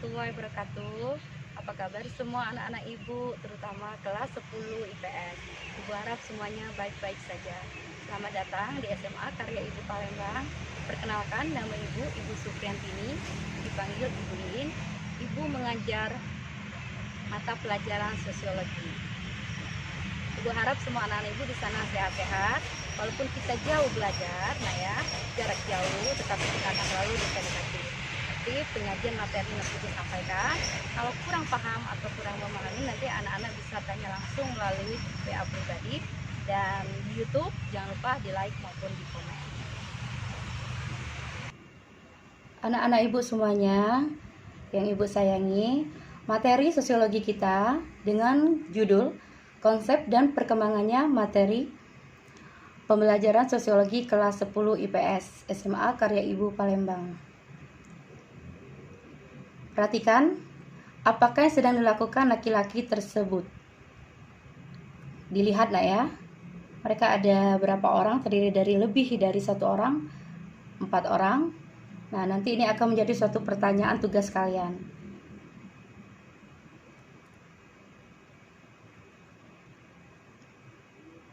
warahmatullahi wabarakatuh. Apa kabar semua anak-anak ibu, terutama kelas 10 IPS? Ibu harap semuanya baik-baik saja. Selamat datang di SMA Karya Ibu Palembang. Perkenalkan, nama ibu, Ibu Supriantini, dipanggil Ibu Lin. Ibu mengajar mata pelajaran sosiologi. Ibu harap semua anak-anak ibu di sana sehat-sehat. Walaupun kita jauh belajar, nah ya, jarak jauh, tetapi kita akan selalu dekat-dekati. Penyajian materi yang ibu sampaikan, kalau kurang paham atau kurang memahami, nanti anak-anak bisa tanya langsung melalui WA pribadi, dan di YouTube jangan lupa di like maupun di komen. Anak-anak ibu semuanya yang ibu sayangi, materi sosiologi kita dengan judul konsep dan perkembangannya materi pembelajaran sosiologi kelas 10 IPS SMA Karya Ibu Palembang. Perhatikan, apakah yang sedang dilakukan laki-laki tersebut? Dilihat nak ya, mereka ada berapa orang, terdiri dari lebih dari 1 orang, 4 orang. Nah, nanti ini akan menjadi suatu pertanyaan tugas kalian.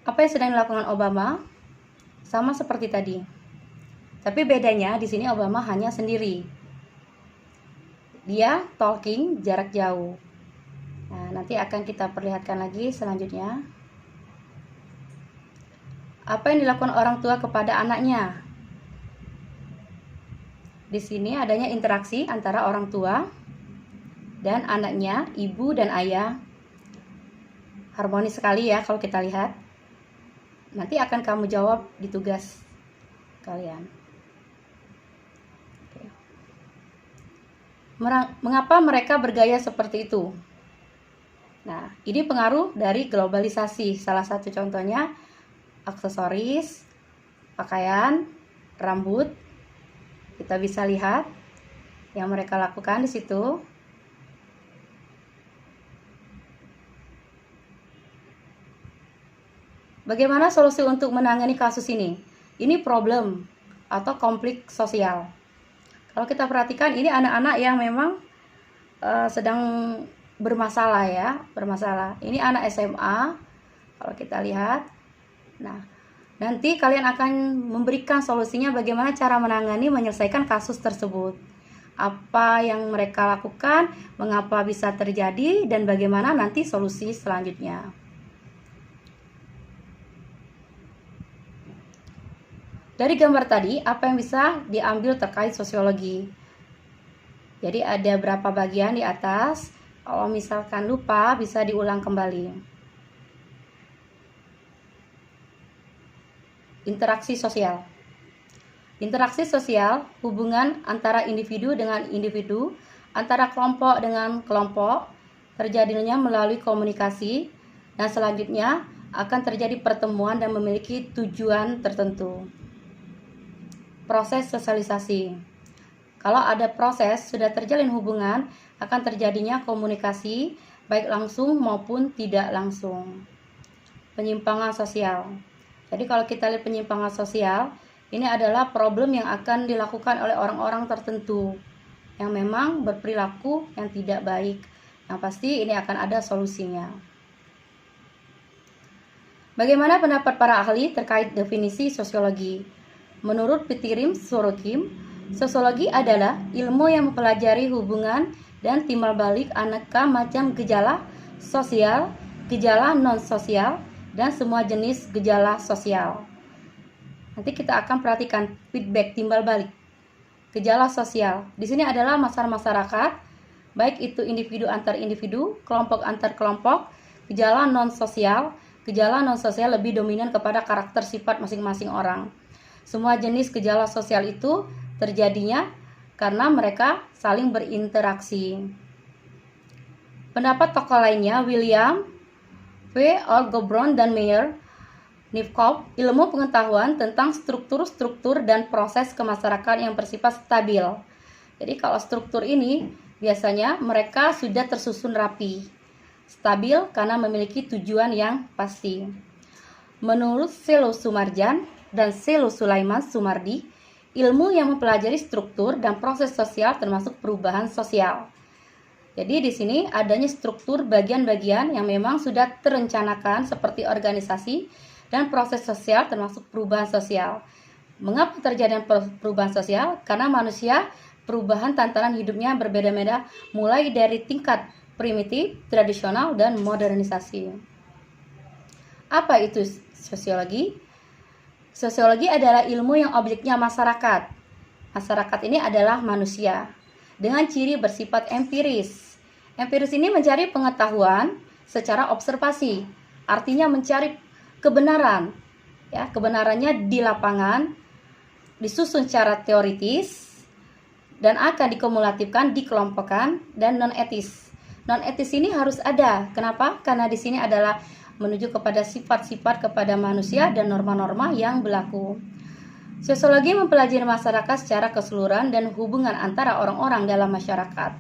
Apa yang sedang dilakukan Obama? Sama seperti tadi. Tapi bedanya di sini Obama hanya sendiri. Dia talking jarak jauh. Nah, nanti akan kita perlihatkan lagi selanjutnya. Apa yang dilakukan orang tua kepada anaknya? Di sini adanya interaksi antara orang tua dan anaknya, ibu dan ayah. Harmonis sekali ya kalau kita lihat. Nanti akan kamu jawab di tugas kalian. Mengapa mereka bergaya seperti itu? Nah, ini pengaruh dari globalisasi. Salah satu contohnya aksesoris, pakaian, rambut. Kita bisa lihat yang mereka lakukan di situ. Bagaimana solusi untuk menangani kasus ini? Ini problem atau konflik sosial. Kalau kita perhatikan, ini anak-anak yang memang sedang bermasalah ya, bermasalah. Ini anak SMA, kalau kita lihat. Nah, nanti kalian akan memberikan solusinya bagaimana cara menangani, menyelesaikan kasus tersebut. Apa yang mereka lakukan, mengapa bisa terjadi, dan bagaimana nanti solusi selanjutnya. Dari gambar tadi, apa yang bisa diambil terkait sosiologi? Jadi ada berapa bagian di atas. Kalau misalkan lupa, bisa diulang kembali. Interaksi sosial. Interaksi sosial, hubungan antara individu dengan individu, antara kelompok dengan kelompok, terjadinya melalui komunikasi, dan selanjutnya akan terjadi pertemuan dan memiliki tujuan tertentu. Proses sosialisasi. Kalau ada proses, sudah terjalin hubungan, akan terjadinya komunikasi, baik langsung maupun tidak langsung. Penyimpangan sosial. Jadi kalau kita lihat penyimpangan sosial, ini adalah problem yang akan dilakukan oleh orang-orang tertentu, yang memang berperilaku yang tidak baik. Yang pasti ini akan ada solusinya. Bagaimana pendapat para ahli terkait definisi sosiologi? Menurut Pitirim Sorokim, sosiologi adalah ilmu yang mempelajari hubungan dan timbal balik aneka macam gejala sosial, gejala non-sosial, dan semua jenis gejala sosial. Nanti kita akan perhatikan feedback timbal balik. Gejala sosial, di sini adalah masalah masyarakat, baik itu individu antar individu, kelompok antar kelompok. Gejala non-sosial lebih dominan kepada karakter sifat masing-masing orang. Semua jenis gejala sosial itu terjadinya karena mereka saling berinteraksi. Pendapat tokoh lainnya, William V. Algebron dan Meyer Nivkov, ilmu pengetahuan tentang struktur-struktur dan proses kemasyarakatan yang bersifat stabil. Jadi kalau struktur ini biasanya mereka sudah tersusun rapi, stabil karena memiliki tujuan yang pasti. Menurut Selo Sumarjan dan Selo Sulaiman Sumardi, ilmu yang mempelajari struktur dan proses sosial termasuk perubahan sosial. Jadi di sini adanya struktur bagian-bagian yang memang sudah terencanakan seperti organisasi dan proses sosial termasuk perubahan sosial. Mengapa terjadi perubahan sosial? Karena manusia perubahan tantangan hidupnya berbeda-beda mulai dari tingkat primitif, tradisional, dan modernisasi. Apa itu sosiologi? Sosiologi adalah ilmu yang objeknya masyarakat. Masyarakat ini adalah manusia dengan ciri bersifat empiris. Empiris ini mencari pengetahuan secara observasi, artinya mencari kebenaran. Ya, kebenarannya di lapangan, disusun secara teoritis, dan akan dikumulatifkan, dikelompokkan, dan non-etis. Non-etis ini harus ada. Kenapa? Karena di sini adalah menuju kepada sifat-sifat kepada manusia dan norma-norma yang berlaku. Sosiologi mempelajari masyarakat secara keseluruhan dan hubungan antara orang-orang dalam masyarakat.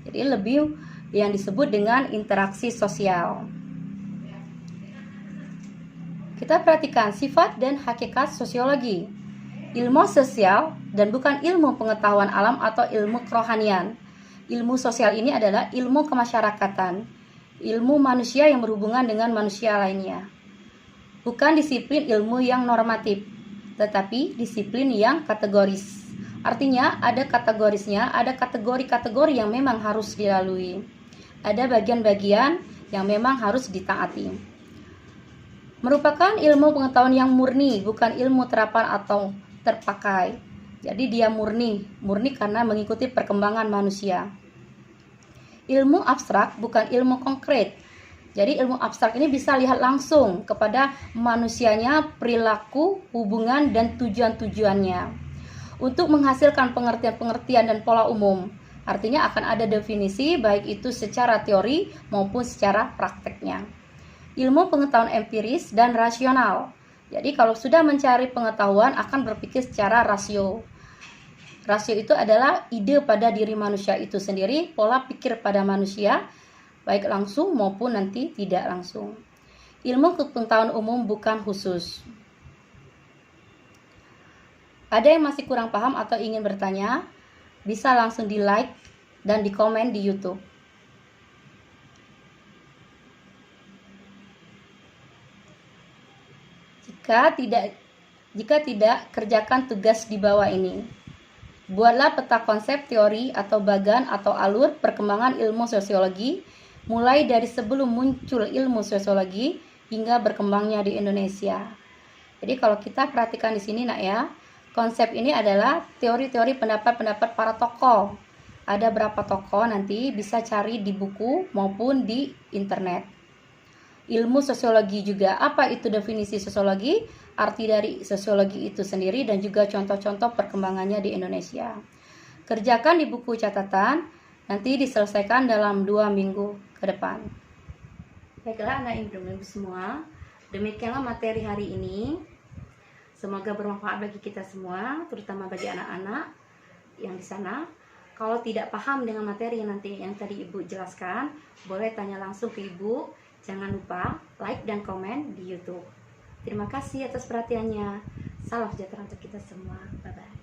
Jadi lebih yang disebut dengan interaksi sosial. Kita perhatikan sifat dan hakikat sosiologi. Ilmu sosial dan bukan ilmu pengetahuan alam atau ilmu kerohanian. Ilmu sosial ini adalah ilmu kemasyarakatan, ilmu manusia yang berhubungan dengan manusia lainnya. Bukan disiplin ilmu yang normatif, tetapi disiplin yang kategoris. Artinya ada kategorisnya, ada kategori-kategori yang memang harus dilalui. Ada bagian-bagian yang memang harus ditaati. Merupakan ilmu pengetahuan yang murni, bukan ilmu terapan atau terpakai. Jadi dia murni karena mengikuti perkembangan manusia. Ilmu abstrak bukan ilmu konkret. Jadi ilmu abstrak ini bisa lihat langsung kepada manusianya, perilaku, hubungan, dan tujuan-tujuannya. Untuk menghasilkan pengertian-pengertian dan pola umum. Artinya akan ada definisi baik itu secara teori maupun secara prakteknya. Ilmu pengetahuan empiris dan rasional. Jadi kalau sudah mencari pengetahuan akan berpikir secara rasio. Rasio itu adalah ide pada diri manusia itu sendiri, pola pikir pada manusia, baik langsung maupun nanti tidak langsung. Ilmu pengetahuan umum bukan khusus. Ada yang masih kurang paham atau ingin bertanya, bisa langsung di like dan di komen di YouTube. Jika tidak, kerjakan tugas di bawah ini. Buatlah peta konsep, teori, atau bagan atau alur perkembangan ilmu sosiologi, mulai dari sebelum muncul ilmu sosiologi hingga berkembangnya di Indonesia. Jadi kalau kita perhatikan di sini nak ya, konsep ini adalah teori-teori pendapat-pendapat para tokoh. Ada berapa tokoh nanti bisa cari di buku maupun di internet. Ilmu sosiologi juga, apa itu definisi sosiologi? Arti dari sosiologi itu sendiri dan juga contoh-contoh perkembangannya di Indonesia. Kerjakan di buku catatan, nanti diselesaikan dalam 2 minggu ke depan. Baiklah anak ibu semua, demikianlah materi hari ini. Semoga bermanfaat bagi kita semua, terutama bagi anak-anak yang di sana. Kalau tidak paham dengan materi yang tadi ibu jelaskan, boleh tanya langsung ke ibu. Jangan lupa like dan komen di YouTube. Terima kasih atas perhatiannya. Salam sejahtera untuk kita semua. Bye-bye.